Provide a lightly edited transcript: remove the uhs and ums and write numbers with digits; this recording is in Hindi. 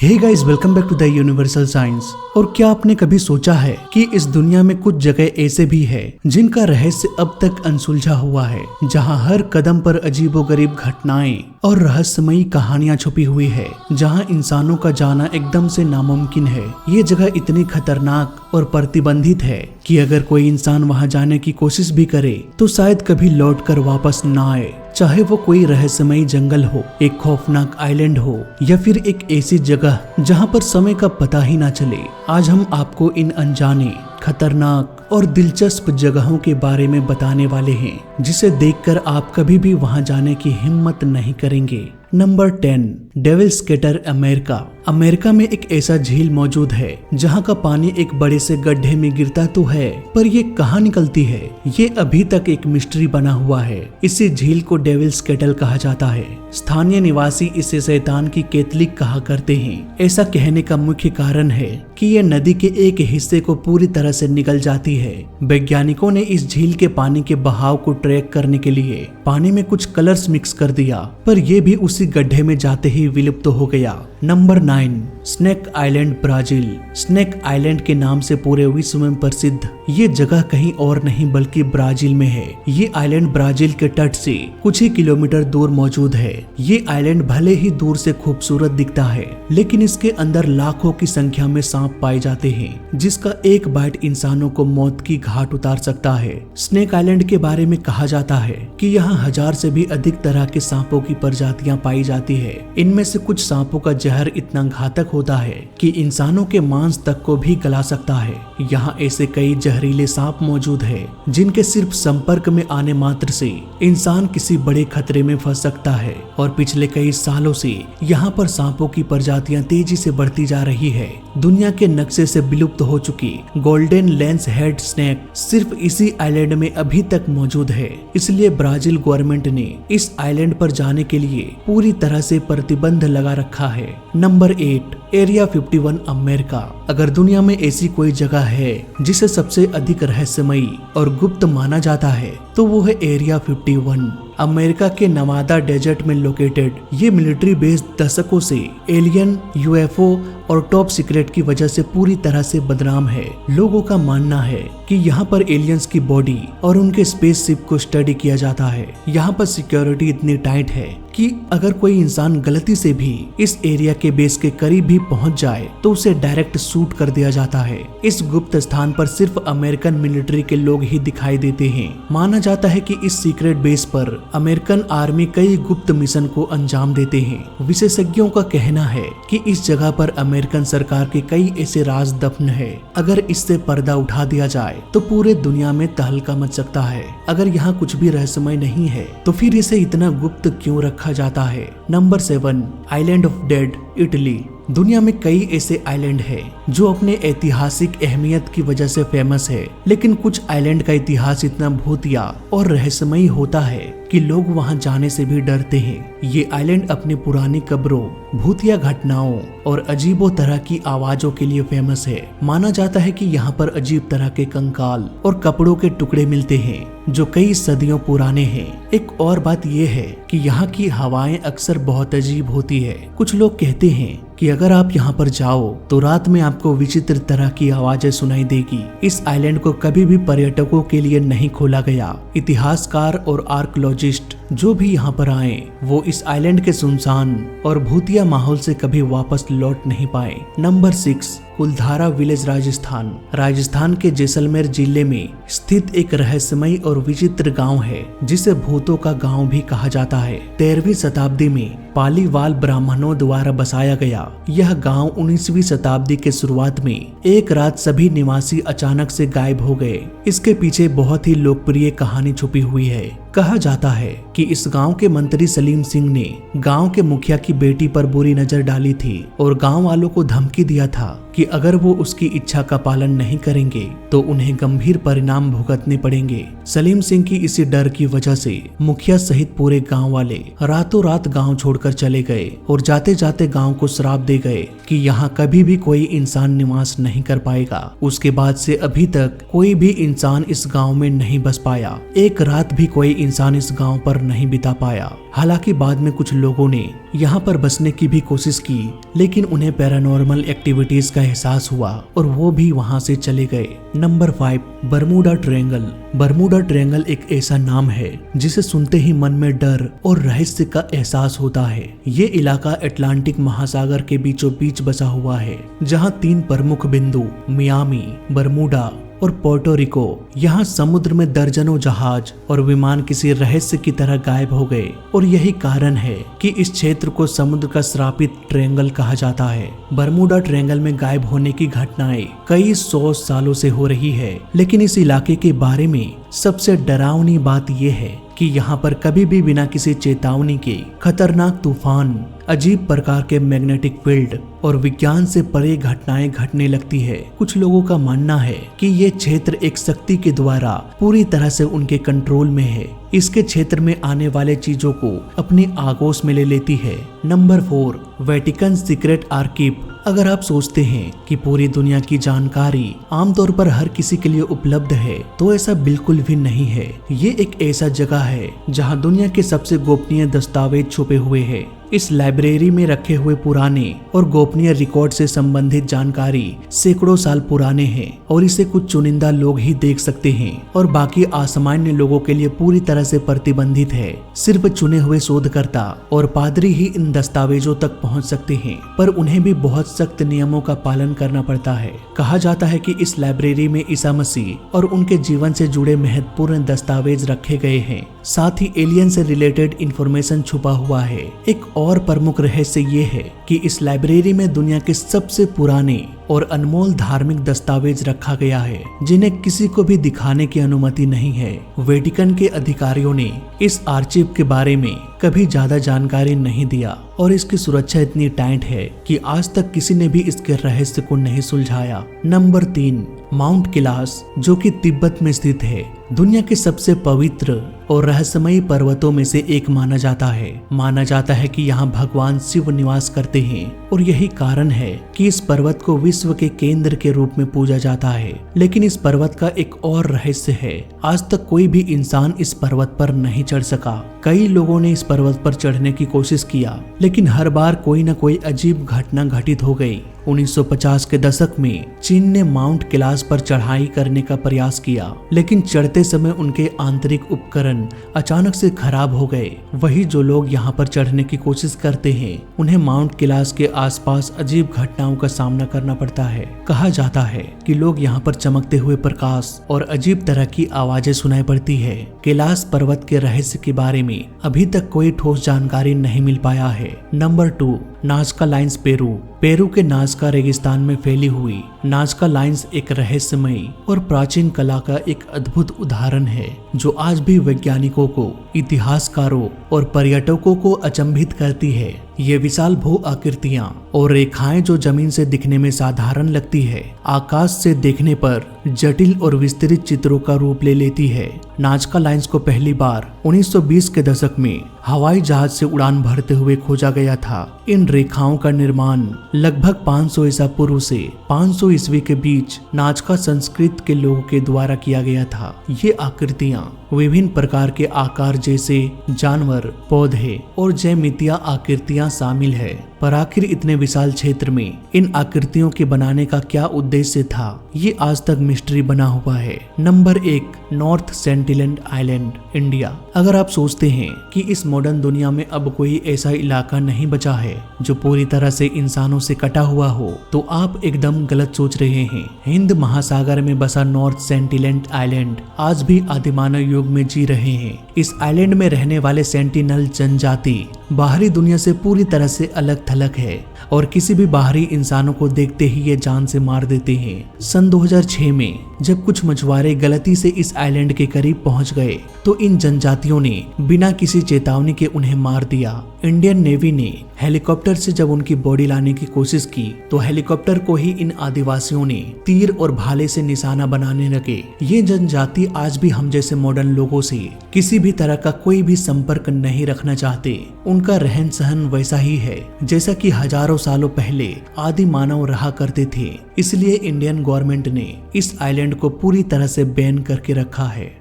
Hey guys, welcome back to the universal science. और क्या आपने कभी सोचा है कि इस दुनिया में कुछ जगह ऐसे भी है जिनका रहस्य अब तक अनसुलझा हुआ है, जहां हर कदम पर अजीबोगरीब घटनाएं और रहस्यमयी कहानियां छुपी हुई है, जहां इंसानों का जाना एकदम से नामुमकिन है। ये जगह इतनी खतरनाक और प्रतिबंधित है कि अगर कोई इंसान वहां जाने की कोशिश भी करे तो शायद कभी लौटकर वापस ना आए। चाहे वो कोई रहस्यमयी जंगल हो, एक खौफनाक आइलैंड हो, या फिर एक ऐसी जगह जहां पर समय का पता ही ना चले। आज हम आपको इन अनजाने, खतरनाक और दिलचस्प जगहों के बारे में बताने वाले हैं, जिसे देखकर आप कभी भी वहां जाने की हिम्मत नहीं करेंगे। Number 10, devils gate America. America में एक ऐसा झील मौजूद है जहां का पानी एक बड़े से गड्ढे में गिरता तो है, पर ये कहाँ निकलती है, ये अभी तक एक मिस्ट्री बना हुआ है। इसी झील को डेविल्स गेट कहा जाता है। स्थानीय निवासी इसे शैतान की केतली कहा करते हैं। ऐसा कहने का मुख्य कारण है कि ये नदी के एक हिस्से को पूरी तरह से निगल जाती है। वैज्ञानिकों ने इस झील के पानी के बहाव को ट्रैक करने के लिए पानी में कुछ कलर्स मिक्स कर दिया, पर यह भी उसी गड्ढे में जाते ही विलुप्त हो गया। Number 9, snake island, Brazil. Snake island के नाम से पूरे विश्व में प्रसिद्ध ये जगह कहीं और नहीं बल्कि ब्राजील में है। ये आइलैंड ब्राजील के तट से कुछ ही किलोमीटर दूर मौजूद है। ये आइलैंड भले ही दूर से खूबसूरत दिखता है, लेकिन इसके अंदर लाखों की संख्या में सांप पाए जाते हैं, जिसका एक बाइट इंसानों को मौत की घाट उतार सकता है। स्नेक आइलैंड के बारे में कहा जाता है कि यहाँ 1000 से भी अधिक तरह के सांपों की प्रजातियां पाई जाती है। इनमें से कुछ सांपों का जहर इतना घातक होता है कि इंसानों के मांस तक को भी गला सकता है। यहाँ ऐसे कई जहरीले सांप मौजूद है जिनके सिर्फ संपर्क में आने मात्र से इंसान किसी बड़े खतरे में फंस सकता है। और पिछले कई सालों से यहाँ पर सांपों की प्रजातियां तेजी से बढ़ती जा रही है। दुनिया के नक्शे से विलुप्त हो चुकी गोल्डन लेंस हेड स्नेक सिर्फ इसी आइलैंड में अभी तक मौजूद है। इसलिए ब्राजील गवर्नमेंट ने इस आइलैंड पर जाने के लिए पूरी तरह से प्रतिबंध लगा रखा है। Number 8, area 51, America. अगर दुनिया में ऐसी कोई जगह है जिसे सबसे अधिक रहस्यमयी और गुप्त माना जाता है तो वो है एरिया 51। अमेरिका के नवादा डेजर्ट में लोकेटेड ये मिलिट्री बेस दशकों से एलियन, यूएफओ और टॉप सीक्रेट की वजह से पूरी तरह से बदनाम है। लोगों का मानना है कि यहाँ पर एलियंस की बॉडी और उनके स्पेसशिप को स्टडी किया जाता है। यहाँ पर सिक्योरिटी इतनी टाइट है कि अगर कोई इंसान गलती से भी इस एरिया के बेस के करीब भी पहुंच जाए तो उसे डायरेक्ट शूट कर दिया जाता है। इस गुप्त स्थान पर सिर्फ अमेरिकन मिलिट्री के लोग ही दिखाई देते हैं। माना जाता है कि इस सीक्रेट बेस पर अमेरिकन आर्मी कई गुप्त मिशन को अंजाम देते हैं। विशेषज्ञों का कहना है कि इस जगह पर अमेरिकन सरकार के कई ऐसे राज दफन है। अगर इससे पर्दा उठा दिया जाए तो पूरे दुनिया में तहलका मच सकता है। अगर यहाँ कुछ भी रहस्यमय नहीं है तो फिर इसे इतना गुप्त क्यों रखा जाता है। Number 7, island of dead, Italy. दुनिया में कई ऐसे आइलैंड हैं जो अपने ऐतिहासिक अहमियत की वजह से फेमस है, लेकिन कुछ आइलैंड का इतिहास इतना भूतिया और रहस्यमयी होता है कि लोग वहां जाने से भी डरते हैं। ये आइलैंड अपनी पुरानी कब्रों, भूतिया घटनाओं और अजीबो तरह की आवाजों के लिए फेमस है। माना जाता है कि यहाँ पर अजीब तरह के कंकाल और कपड़ों के टुकड़े मिलते हैं जो कई सदियों पुराने हैं। एक और बात यह है कि यहाँ की हवाएं अक्सर बहुत अजीब होती है। कुछ लोग कहते हैं कि अगर आप यहाँ पर जाओ तो रात में आपको विचित्र तरह की आवाजें सुनाई देगी। इस आइलैंड को कभी भी पर्यटकों के लिए नहीं खोला गया। इतिहासकार और आर्कियोलॉजिस्ट जो भी यहाँ पर आए वो इस आइलैंड के सुनसान और भूतिया माहौल से कभी वापस लौट नहीं पाए। नंबर 6, कुलधारा विलेज, राजस्थान। राजस्थान के जैसलमेर जिले में स्थित एक रहस्यमयी और विचित्र गांव है जिसे भूतों का गांव भी कहा जाता है। 13वीं शताब्दी में पालीवाल ब्राह्मणों द्वारा बसाया गया यह गांव 19वीं शताब्दी के शुरुआत में एक रात सभी निवासी अचानक से गायब हो गए। इसके पीछे बहुत ही लोकप्रिय कहानी छुपी हुई है। कहा जाता है कि इस गांव के मंत्री सलीम सिंह ने गांव के मुखिया की बेटी पर बुरी नजर डाली थी और गांव वालों को धमकी दिया था कि अगर वो उसकी इच्छा का पालन नहीं करेंगे तो उन्हें गंभीर परिणाम भुगतने पड़ेंगे। सलीम सिंह की इसी डर की वजह से मुखिया सहित पूरे गांव वाले रातों रात गांव छोड़कर चले गए और जाते जाते गांव को श्राप दे गए कि यहाँ कभी भी कोई इंसान निवास नहीं कर पाएगा। उसके बाद से अभी तक कोई भी इंसान इस गांव में नहीं बस पाया। एक रात भी कोई इंसान इस गांव पर नहीं बिता पाया। हालांकि बाद में कुछ लोगों ने यहाँ पर बसने की भी कोशिश की, लेकिन उन्हें पैरानॉर्मल एक्टिविटीज का एहसास हुआ और वो भी वहाँ से चले गए। Number 5, Bermuda triangle. Bermuda triangle एक ऐसा नाम है जिसे सुनते ही मन में डर और रहस्य का एहसास होता है। ये इलाका अटलांटिक महासागर के बीचों बीच बसा हुआ है, जहाँ 3 प्रमुख बिंदु मियामी, बरमूडा और पोर्टो रिको। यहाँ समुद्र में दर्जनों जहाज और विमान किसी रहस्य की तरह गायब हो गए और यही कारण है कि इस क्षेत्र को समुद्र का श्रापित ट्रायंगल कहा जाता है। बरमूडा ट्रायंगल में गायब होने की घटनाएं कई 100 सालों से हो रही है, लेकिन इस इलाके के बारे में सबसे डरावनी बात यह है कि यहाँ पर कभी भी बिना किसी चेतावनी के खतरनाक तूफान, अजीब प्रकार के मैग्नेटिक फील्ड और विज्ञान से परे घटनाएं घटने लगती है। कुछ लोगों का मानना है कि ये क्षेत्र एक शक्ति के द्वारा पूरी तरह से उनके कंट्रोल में है। इसके क्षेत्र में आने वाले चीजों को अपनी आगोश में ले लेती है। Number 4, Vatican secret archive. अगर आप सोचते हैं कि पूरी दुनिया की जानकारी आमतौर पर हर किसी के लिए उपलब्ध है, तो ऐसा बिल्कुल भी नहीं है। ये एक ऐसा जगह है जहां दुनिया के सबसे गोपनीय दस्तावेज छुपे हुए हैं। इस लाइब्रेरी में रखे हुए पुराने और गोपनीय रिकॉर्ड से संबंधित जानकारी सैकड़ों साल पुराने हैं और इसे कुछ चुनिंदा लोग ही देख सकते हैं और बाकी असामान्य लोगों के लिए पूरी तरह से प्रतिबंधित है। सिर्फ चुने हुए शोधकर्ता और पादरी ही इन दस्तावेजों तक पहुंच सकते हैं, पर उन्हें भी बहुत सख्त नियमों का पालन करना पड़ता है। कहा जाता है कि इस लाइब्रेरी में ईसा मसीह और उनके जीवन से जुड़े महत्वपूर्ण दस्तावेज रखे गए हैं। साथ ही एलियन से रिलेटेड इंफॉर्मेशन छुपा हुआ है। एक और प्रमुख रहस्य ये है कि इस लाइब्रेरी में दुनिया के सबसे पुराने और अनमोल धार्मिक दस्तावेज रखा गया है, जिन्हें किसी को भी दिखाने की अनुमति नहीं है। वेटिकन के अधिकारियों ने इस आर्चिव के बारे में कभी ज्यादा जानकारी नहीं दिया और इसकी सुरक्षा इतनी टाइट है कि आज तक किसी ने भी इसके रहस्य को नहीं सुलझाया। नंबर 3, माउंट कैलाश, जो कि तिब्बत में स्थित है। दुनिया के सबसे पवित्र और रहस्यमयी पर्वतों में से एक माना जाता है। माना जाता है कि यहाँ भगवान शिव निवास करते हैं और यही कारण है कि इस पर्वत को विश्व के केंद्र के रूप में पूजा जाता है। लेकिन इस पर्वत का एक और रहस्य है। आज तक कोई भी इंसान इस पर्वत पर नहीं चढ़ सका। कई लोगों ने इस पर्वत पर चढ़ने की कोशिश किया, लेकिन हर बार कोई न कोई अजीब घटना घटित हो गई। 1950 के दशक में चीन ने माउंट कैलाश पर चढ़ाई करने का प्रयास किया, लेकिन चढ़ते समय उनके आंतरिक उपकरण अचानक से खराब हो गए। वही जो लोग यहाँ पर चढ़ने की कोशिश करते हैं, उन्हें माउंट कैलाश के आसपास अजीब घटनाओं का सामना करना पड़ता है। कहा जाता है कि लोग यहाँ पर चमकते हुए प्रकाश और अजीब तरह की आवाजें सुनाई पड़ती है। कैलाश पर्वत के रहस्य के बारे में अभी तक कोई ठोस जानकारी नहीं मिल पाया है। Number 2, नाजका lines, Peru. पेरू के नाजका रेगिस्तान में फैली हुई नाजका लाइन्स एक रहस्यमयी और प्राचीन कला का एक अद्भुत उदाहरण है, जो आज भी वैज्ञानिकों को, इतिहासकारों और पर्यटकों को अचंभित करती है। ये विशाल भू आकृतियां और रेखाएं जो जमीन से दिखने में साधारण लगती है, आकाश से देखने पर जटिल और विस्तृत चित्रों का रूप ले लेती है। नाजका लाइन्स को पहली बार 1920 के दशक में हवाई जहाज से उड़ान भरते हुए खोजा गया था। इन रेखाओं का निर्माण लगभग 500 ईसा पूर्व से 500 ईस्वी के बीच नाजका संस्कृत के लोगों के द्वारा किया गया था। ये आकृतियां विभिन्न प्रकार के आकार जैसे जानवर, पौधे और ज्यामितीय आकृतियां शामिल है। पर आखिर इतने विशाल क्षेत्र में इन आकृतियों के बनाने का क्या उद्देश्य था, ये आज तक मिस्ट्री बना हुआ है। Number 1, north sentinel island, India. अगर आप सोचते हैं कि इस मॉडर्न दुनिया में अब कोई ऐसा इलाका नहीं बचा है जो पूरी तरह से इंसानों से कटा हुआ हो, तो आप एकदम गलत सोच रहे हैं। हिंद महासागर में बसा नॉर्थ सेंटिनल आइलैंड आज भी आदिमानव युग में जी रहे हैं। इस आइलैंड में रहने वाले सेंटिनल जनजाति बाहरी दुनिया से पूरी तरह से अलग थलग है और किसी भी बाहरी इंसानों को देखते ही ये जान से मार देते हैं। सन 2006 में जब कुछ मछुआरे गलती से इस आइलैंड के करीब पहुंच गए, तो इन जनजातियों ने बिना किसी चेतावनी के उन्हें मार दिया। इंडियन नेवी ने हेलीकॉप्टर से जब उनकी बॉडी लाने की कोशिश की, तो हेलीकॉप्टर को ही इन आदिवासियों ने तीर और भाले से निशाना बनाने लगे। ये जनजाति आज भी हम जैसे मॉडर्न लोगों से किसी भी तरह का कोई भी संपर्क नहीं रखना चाहते। उनका रहन सहन वैसा ही है जैसा कि हजारों सालों पहले आदि मानव रहा करते थे। इसलिए इंडियन गवर्नमेंट ने इस आइलैंड को पूरी तरह से बैन करके रखा है।